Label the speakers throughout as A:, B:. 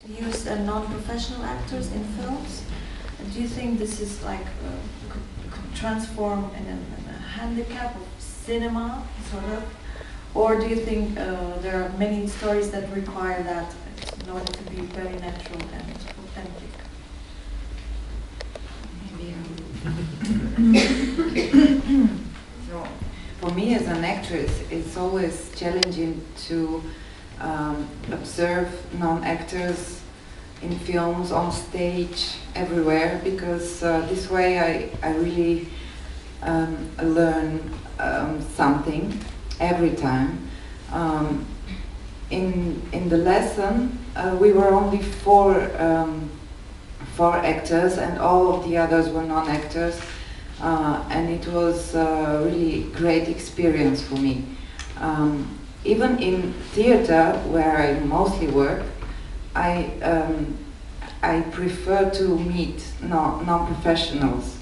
A: use non-professional actors in films. Do you think this is like could transform in a handicap of cinema, sort of, or do you think there are many stories that require that in order to be very natural and authentic?
B: So, for me as an actress, it's always challenging to observe non-actors in films, on stage, everywhere, because this way I really learn something every time. In the lesson, we were only four actors, and all of the others were non-actors, and it was a really great experience for me. Even in theater, where I mostly work, I prefer to meet non-professionals,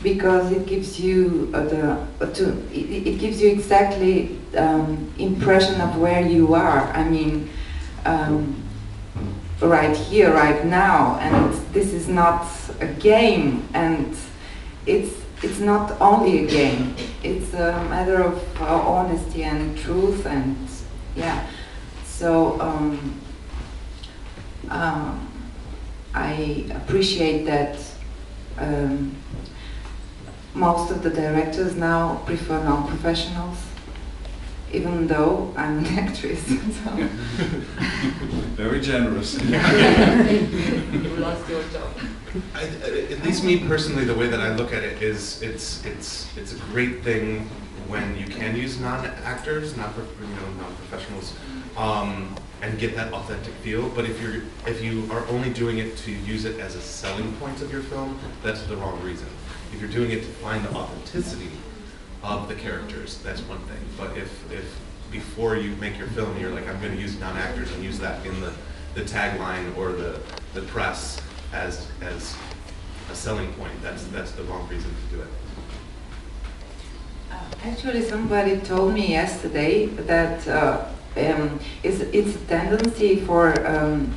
B: because it gives you it gives you exactly impression of where you are. I mean, right here, right now, and this is not a game, and it's not only a game. It's a matter of honesty and truth, and yeah. So I appreciate that most of the directors now prefer non-professionals, even though I'm an actress. So.
C: Very generous.
D: You lost your job.
E: At least me personally, the way that I look at it is, it's a great thing when you can use non-actors, non-professionals, and get that authentic feel. But if you are only doing it to use it as a selling point of your film, that's the wrong reason. If you're doing it to find the authenticity of the characters, that's one thing. But if before you make your film, you're like, I'm going to use non-actors and use that in the tagline or the press as a selling point, that's the wrong reason to do it.
B: Actually, somebody told me yesterday that it's a tendency for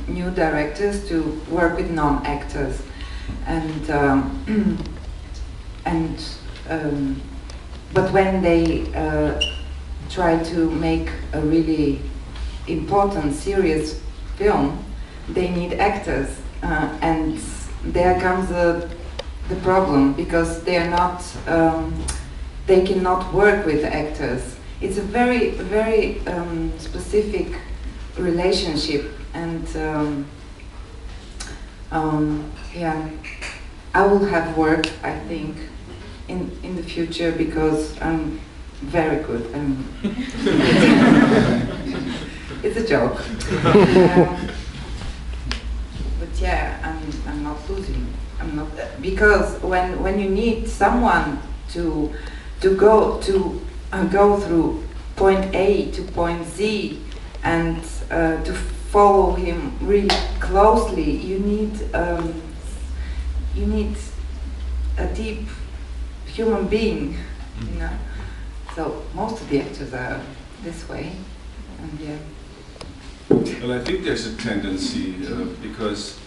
B: new directors to work with non-actors, but when they try to make a really important, serious film, they need actors, and there comes the problem, because they are not, they cannot work with actors. It's a very, very specific relationship, and yeah, I will have work, I think, in the future, because I'm very good. It's a joke. But yeah, I'm not losing. I'm not, because when you need someone to go through point A to point Z, and to follow him really closely, you need a deep human being, you know. So most of the actors are this way, and yeah.
C: Well, I think there's a tendency, because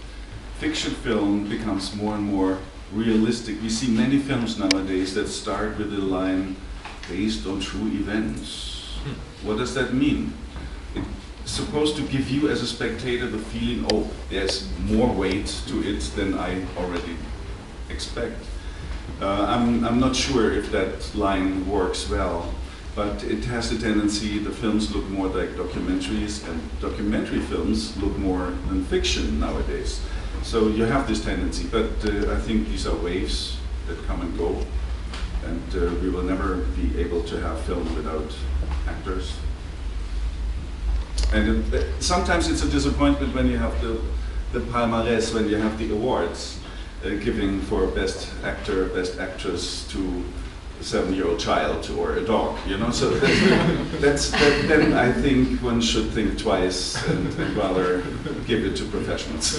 C: fiction film becomes more and more realistic. We see many films nowadays that start with the line, based on true events. What does that mean? It's supposed to give you as a spectator the feeling, oh, there's more weight to it than I already expect. I'm not sure if that line works well, but it has a tendency, the films look more like documentaries, and documentary films look more than fiction nowadays. So you have this tendency, but I think these are waves that come and go, and we will never be able to have film without actors. And sometimes it's a disappointment when you have the palmarès, when you have the awards, giving for best actor, best actress to a 7-year-old child or a dog, you know. So then I think one should think twice and rather give it to professionals.